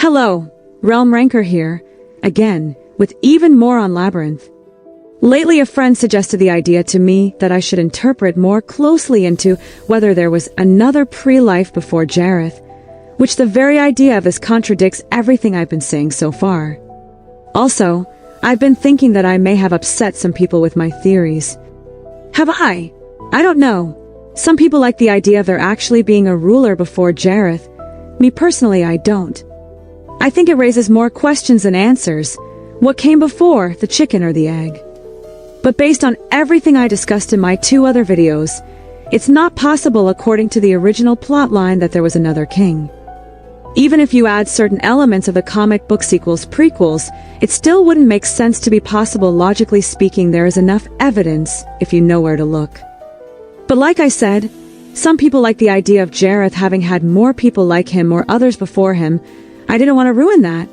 Hello, Realm Ranker here, again, with even more on Labyrinth. Lately a friend suggested the idea to me that I should interpret more closely into whether there was another pre-life before Jareth, which the very idea of this contradicts everything I've been saying so far. Also, I've been thinking that I may have upset some people with my theories. Have I? I don't know. Some people like the idea of there actually being a ruler before Jareth. Me personally, I don't. I think it raises more questions than answers. What came before, the chicken or the egg? But based on everything I discussed in my 2 other videos, it's not possible according to the original plotline that there was another king. Even if you add certain elements of the comic book sequels prequels, it still wouldn't make sense to be possible. Logically speaking, there is enough evidence if you know where to look. But like I said, some people like the idea of Jareth having had more people like him or others before him. I didn't want to ruin that.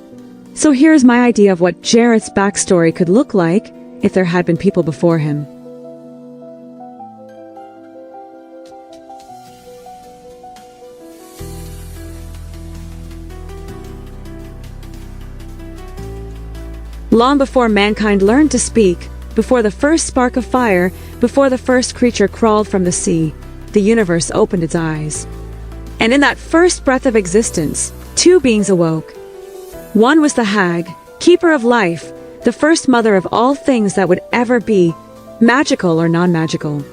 So here's my idea of what Jareth's backstory could look like if there had been people before him. Long before mankind learned to speak, before the first spark of fire, before the first creature crawled from the sea, the universe opened its eyes. And in that first breath of existence, 2 beings awoke. One was the hag, keeper of life, the first mother of all things that would ever be, magical or non-magical.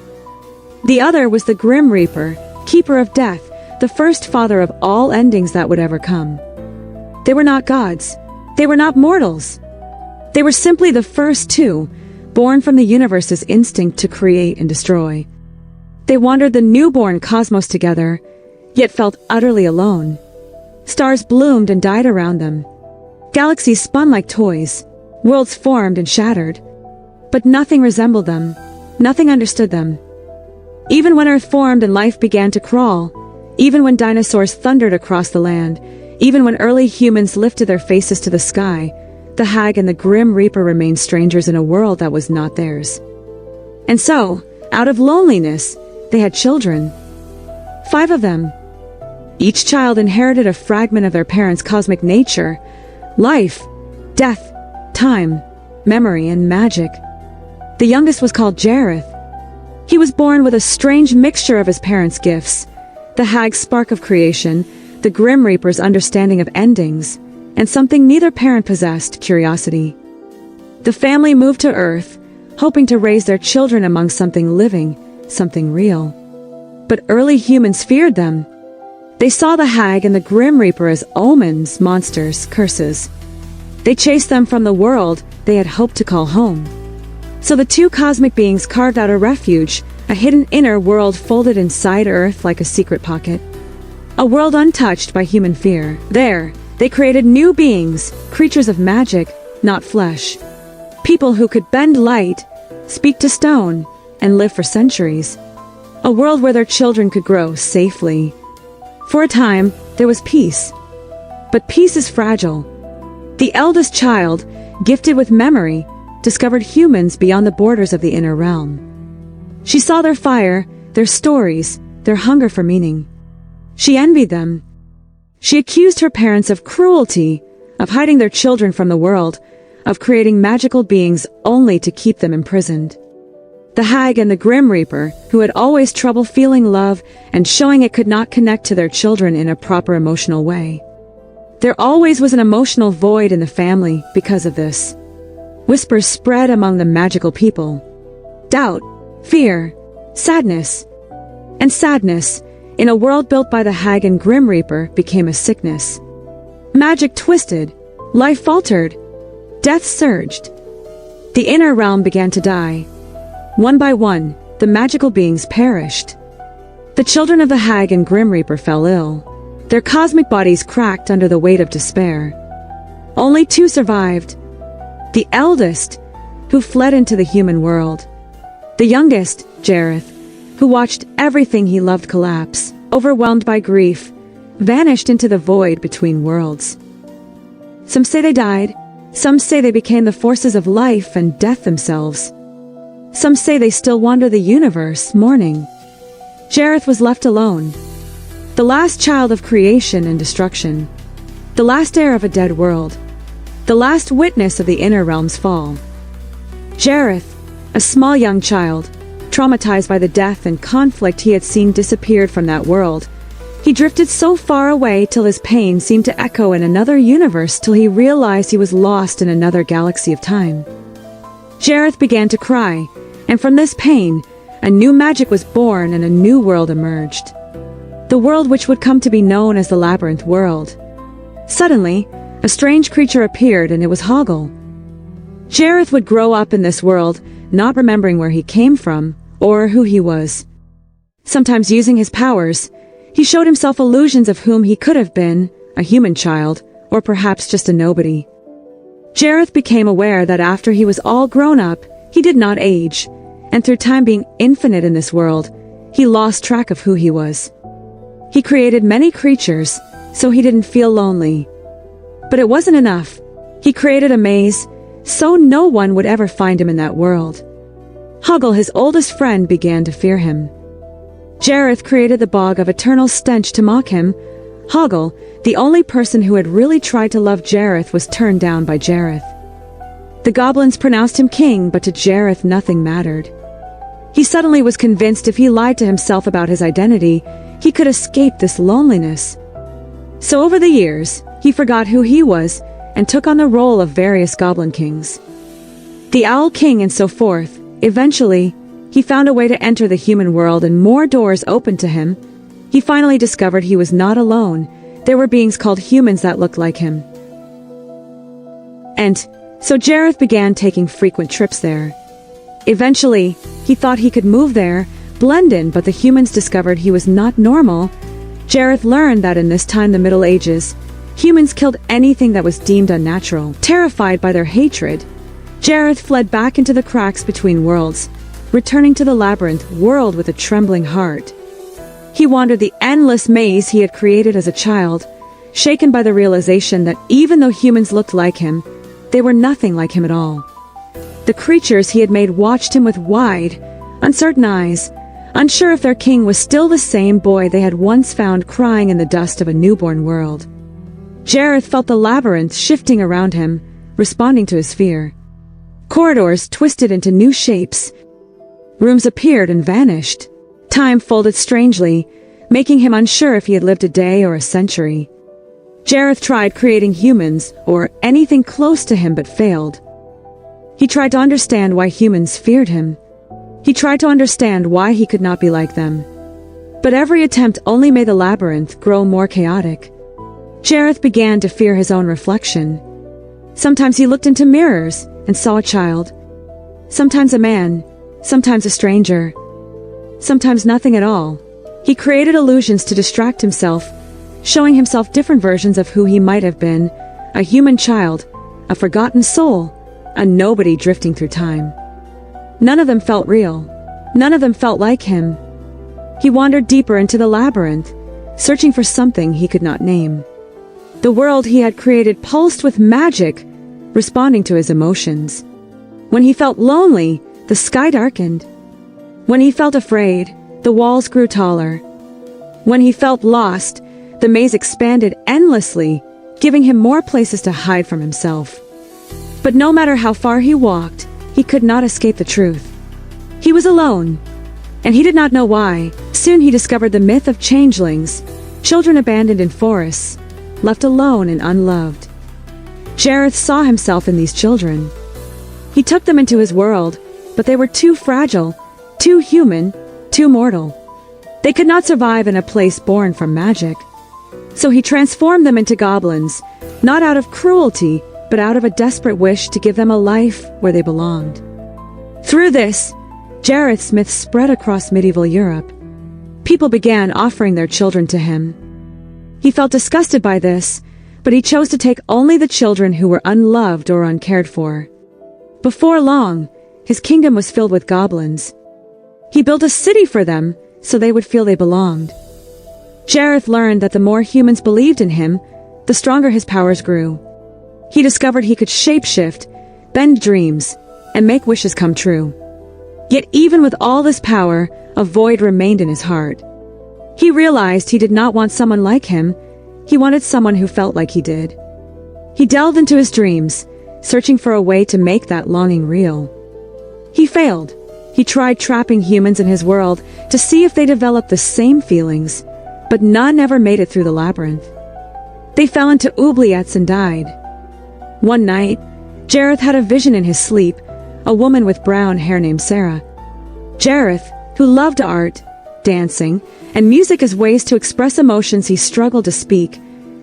The other was the Grim Reaper, keeper of death, the first father of all endings that would ever come. They were not gods. They were not mortals. They were simply the first 2, born from the universe's instinct to create and destroy. They wandered the newborn cosmos together, yet felt utterly alone. Stars bloomed and died around them. Galaxies spun like toys. Worlds formed and shattered. But nothing resembled them. Nothing understood them. Even when Earth formed and life began to crawl, even when dinosaurs thundered across the land, even when early humans lifted their faces to the sky, the hag and the Grim Reaper remained strangers in a world that was not theirs. And so, out of loneliness, they had children. 5 of them. Each child inherited a fragment of their parents' cosmic nature, life, death, time, memory, and magic. The youngest was called Jareth. He was born with a strange mixture of his parents' gifts, the hag's spark of creation, the Grim Reaper's understanding of endings, and something neither parent possessed, curiosity. The family moved to Earth, hoping to raise their children among something living, something real. But early humans feared them. They saw the hag and the Grim Reaper as omens, monsters, curses. They chased them from the world they had hoped to call home. So the 2 cosmic beings carved out a refuge, a hidden inner world folded inside Earth like a secret pocket. A world untouched by human fear. There, they created new beings, creatures of magic, not flesh. People who could bend light, speak to stone, and live for centuries. A world where their children could grow safely. For a time, there was peace. But peace is fragile. The eldest child, gifted with memory, discovered humans beyond the borders of the inner realm. She saw their fire, their stories, their hunger for meaning. She envied them. She accused her parents of cruelty, of hiding their children from the world, of creating magical beings only to keep them imprisoned. The hag and the Grim Reaper, who had always trouble feeling love and showing it could not connect to their children in a proper emotional way. There always was an emotional void in the family because of this. Whispers spread among the magical people. Doubt, fear, sadness. And sadness, in a world built by the hag and Grim Reaper, became a sickness. Magic twisted, life faltered, death surged. The inner realm began to die. One by one, the magical beings perished. The children of the hag and Grim Reaper fell ill. Their cosmic bodies cracked under the weight of despair. Only 2 survived. The eldest, who fled into the human world. The youngest, Jareth, who watched everything he loved collapse, overwhelmed by grief, vanished into the void between worlds. Some say they died. Some say they became the forces of life and death themselves. Some say they still wander the universe, mourning. Jareth was left alone, the last child of creation and destruction. the last heir of a dead world, the last witness of the inner realm's fall. Jareth, a small young child, traumatized by the death and conflict he had seen, disappeared from that world. He drifted so far away till his pain seemed to echo in another universe, till he realized he was lost in another galaxy of time. Jareth began to cry, and from this pain, a new magic was born and a new world emerged. The world which would come to be known as the Labyrinth world. Suddenly, a strange creature appeared, and it was Hoggle. Jareth would grow up in this world, not remembering where he came from, or who he was. Sometimes using his powers, he showed himself illusions of whom he could have been, a human child, or perhaps just a nobody. Jareth became aware that after he was all grown up, he did not age, and through time being infinite in this world, he lost track of who he was. He created many creatures, so he didn't feel lonely. But it wasn't enough. He created a maze, so no one would ever find him in that world. Hoggle, his oldest friend, began to fear him. Jareth created the bog of eternal stench to mock him. Hoggle, the only person who had really tried to love Jareth, was turned down by Jareth. The goblins pronounced him king, but to Jareth nothing mattered. He suddenly was convinced if he lied to himself about his identity, he could escape this loneliness. So over the years, he forgot who he was and took on the role of various Goblin Kings. The Owl King and so forth. Eventually, he found a way to enter the human world and more doors opened to him. He finally discovered he was not alone. There were beings called humans that looked like him. And so Jareth began taking frequent trips there. Eventually, he thought he could move there, blend in, but the humans discovered he was not normal. Jareth learned that in this time, the Middle Ages, humans killed anything that was deemed unnatural. Terrified by their hatred, Jareth fled back into the cracks between worlds, returning to the Labyrinth world with a trembling heart. He wandered the endless maze he had created as a child, shaken by the realization that even though humans looked like him, they were nothing like him at all. The creatures he had made watched him with wide, uncertain eyes, unsure if their king was still the same boy they had once found crying in the dust of a newborn world. Jareth felt the labyrinth shifting around him, responding to his fear. Corridors twisted into new shapes. Rooms appeared and vanished. Time folded strangely, making him unsure if he had lived a day or a century. Jareth tried creating humans, or anything close to him, but failed. He tried to understand why humans feared him. He tried to understand why he could not be like them. But every attempt only made the labyrinth grow more chaotic. Jareth began to fear his own reflection. Sometimes he looked into mirrors and saw a child. Sometimes a man, sometimes a stranger. Sometimes nothing at all. He created illusions to distract himself, showing himself different versions of who he might have been, a human child, a forgotten soul, a nobody drifting through time. None of them felt real. None of them felt like him. He wandered deeper into the labyrinth, searching for something he could not name. The world he had created pulsed with magic, responding to his emotions. When he felt lonely, the sky darkened. When he felt afraid, the walls grew taller. When he felt lost, the maze expanded endlessly, giving him more places to hide from himself. But no matter how far he walked, he could not escape the truth. He was alone, and he did not know why. Soon he discovered the myth of changelings, children abandoned in forests, left alone and unloved. Jareth saw himself in these children. He took them into his world, but they were too fragile, too human, too mortal. They could not survive in a place born from magic. So he transformed them into goblins, not out of cruelty, but out of a desperate wish to give them a life where they belonged. Through this, Jareth's myth spread across medieval Europe. People began offering their children to him. He felt disgusted by this, but he chose to take only the children who were unloved or uncared for. Before long, his kingdom was filled with goblins. He built a city for them so they would feel they belonged. Jareth learned that the more humans believed in him, the stronger his powers grew. He discovered he could shapeshift, bend dreams, and make wishes come true. Yet even with all this power, a void remained in his heart. He realized he did not want someone like him. He wanted someone who felt like he did. He delved into his dreams, searching for a way to make that longing real. He failed. He tried trapping humans in his world to see if they developed the same feelings, but none ever made it through the labyrinth. They fell into oubliettes and died. One night, Jareth had a vision in his sleep, a woman with brown hair named Sarah. Jareth, who loved art, dancing, and music as ways to express emotions he struggled to speak,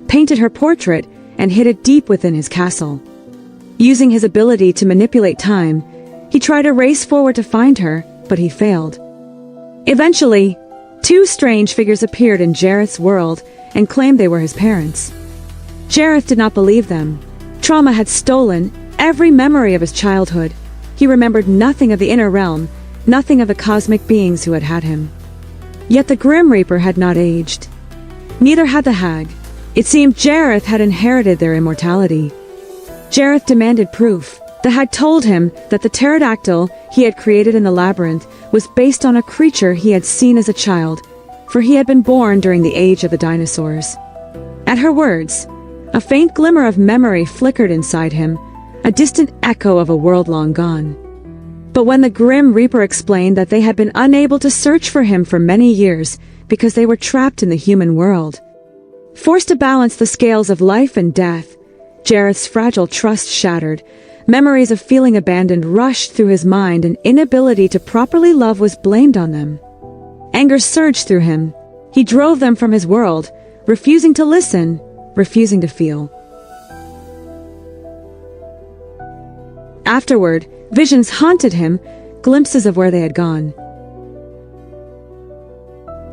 painted her portrait and hid it deep within his castle. Using his ability to manipulate time, he tried to race forward to find her, but he failed. Eventually, two strange figures appeared in Jareth's world and claimed they were his parents. Jareth did not believe them. Trauma had stolen every memory of his childhood. He remembered nothing of the inner realm, nothing of the cosmic beings who had him. Yet the Grim Reaper had not aged. Neither had the hag. It seemed Jareth had inherited their immortality. Jareth demanded proof. The hag told him that the pterodactyl he had created in the labyrinth was based on a creature he had seen as a child, for he had been born during the age of the dinosaurs. At her words, a faint glimmer of memory flickered inside him, a distant echo of a world long gone. But when the Grim Reaper explained that they had been unable to search for him for many years because they were trapped in the human world, forced to balance the scales of life and death, Jareth's fragile trust shattered. Memories of feeling abandoned rushed through his mind, and inability to properly love was blamed on them. Anger surged through him. He drove them from his world, refusing to listen, refusing to feel. Afterward, visions haunted him, glimpses of where they had gone.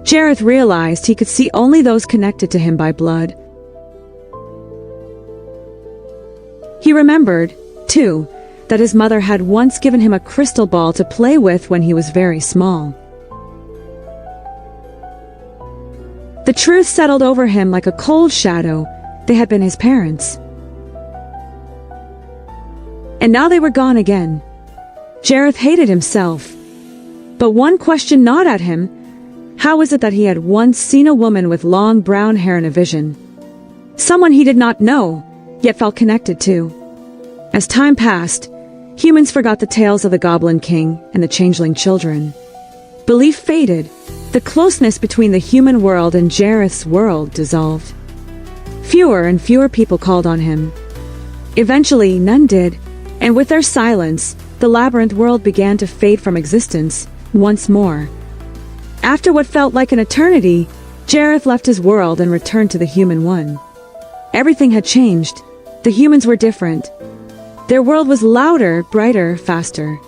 Jareth realized he could see only those connected to him by blood. He remembered, too, that his mother had once given him a crystal ball to play with when he was very small. The truth settled over him like a cold shadow. They had been his parents. And now they were gone again. Jareth hated himself. But one question gnawed at him. How is it that he had once seen a woman with long brown hair in a vision? Someone he did not know, yet felt connected to. As time passed, humans forgot the tales of the Goblin King and the changeling children. Belief faded. The closeness between the human world and Jareth's world dissolved. Fewer and fewer people called on him. Eventually, none did, and with their silence, the Labyrinth world began to fade from existence once more. After what felt like an eternity, Jareth left his world and returned to the human one. Everything had changed. The humans were different. Their world was louder, brighter, faster.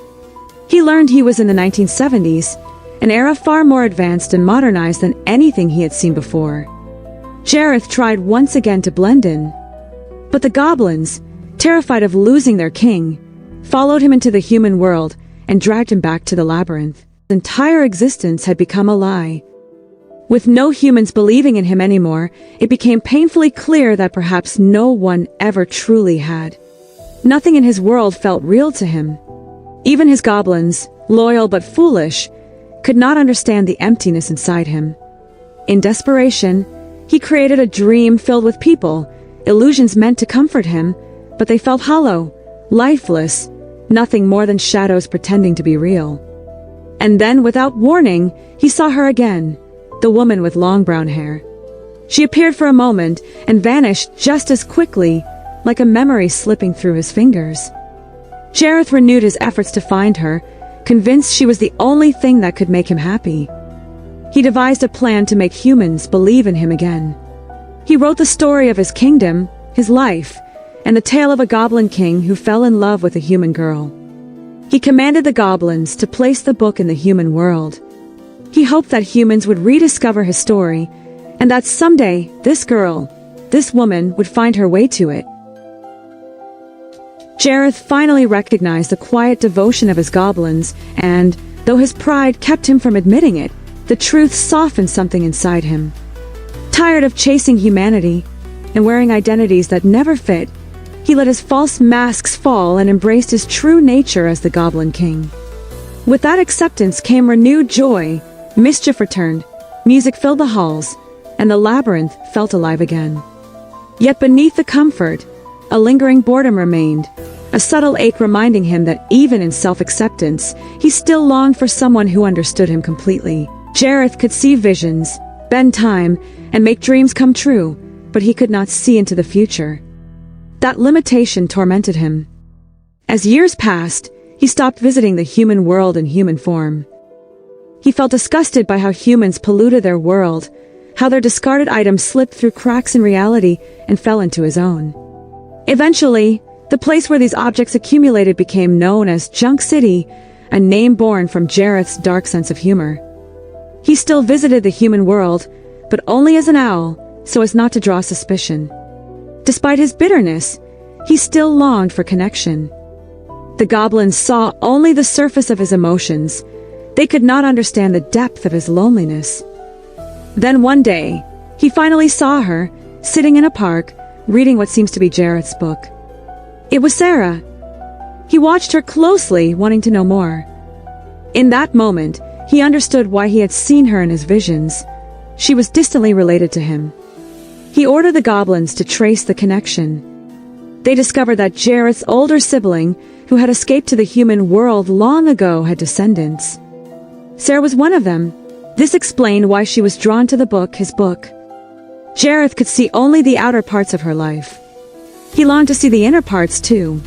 He learned he was in the 1970s, an era far more advanced and modernized than anything he had seen before. Jareth tried once again to blend in. But the goblins, terrified of losing their king, followed him into the human world and dragged him back to the labyrinth. His entire existence had become a lie. With no humans believing in him anymore, it became painfully clear that perhaps no one ever truly had. Nothing in his world felt real to him. Even his goblins, loyal but foolish, could not understand the emptiness inside him. In desperation, he created a dream filled with people, illusions meant to comfort him, but they felt hollow, lifeless, nothing more than shadows pretending to be real. And then, without warning, he saw her again, the woman with long brown hair. She appeared for a moment and vanished just as quickly, like a memory slipping through his fingers. Jareth renewed his efforts to find her, convinced she was the only thing that could make him happy. He devised a plan to make humans believe in him again. He wrote the story of his kingdom, his life, and the tale of a Goblin King who fell in love with a human girl. He commanded the goblins to place the book in the human world. He hoped that humans would rediscover his story, and that someday this girl, this woman, would find her way to it. Jareth finally recognized the quiet devotion of his goblins, and, though his pride kept him from admitting it, the truth softened something inside him. Tired of chasing humanity and wearing identities that never fit, he let his false masks fall and embraced his true nature as the Goblin King. With that acceptance came renewed joy. Mischief returned, music filled the halls, and the labyrinth felt alive again. Yet beneath the comfort, a lingering boredom remained, a subtle ache reminding him that even in self-acceptance, he still longed for someone who understood him completely. Jareth could see visions, bend time, and make dreams come true, but he could not see into the future. That limitation tormented him. As years passed, he stopped visiting the human world in human form. He felt disgusted by how humans polluted their world, how their discarded items slipped through cracks in reality and fell into his own. Eventually, the place where these objects accumulated became known as Junk City, a name born from Jareth's dark sense of humor. He still visited the human world, but only as an owl, so as not to draw suspicion. Despite his bitterness, he still longed for connection. The goblins saw only the surface of his emotions. They could not understand the depth of his loneliness. Then one day, he finally saw her, sitting in a park, reading what seems to be Jareth's book. It was Sarah. He watched her closely, wanting to know more. In that moment, he understood why he had seen her in his visions. She was distantly related to him. He ordered the goblins to trace the connection. They discovered that Jareth's older sibling, who had escaped to the human world long ago, had descendants. Sarah was one of them. This explained why she was drawn to the book, his book. Jareth could see only the outer parts of her life. He longed to see the inner parts too.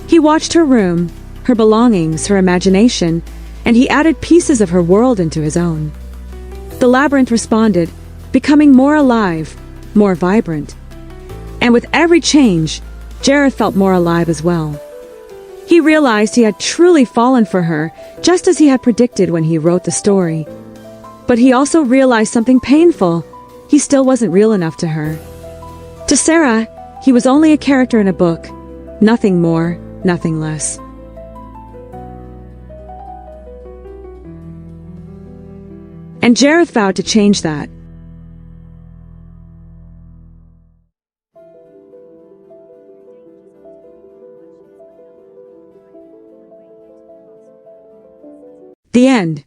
He watched her room, her belongings, her imagination, and he added pieces of her world into his own. The labyrinth responded, becoming more alive, more vibrant. And with every change, Jareth felt more alive as well. He realized he had truly fallen for her, just as he had predicted when he wrote the story. But he also realized something painful. He still wasn't real enough to her. To Sarah, he was only a character in a book. Nothing more, nothing less. And Jareth vowed to change that. The end.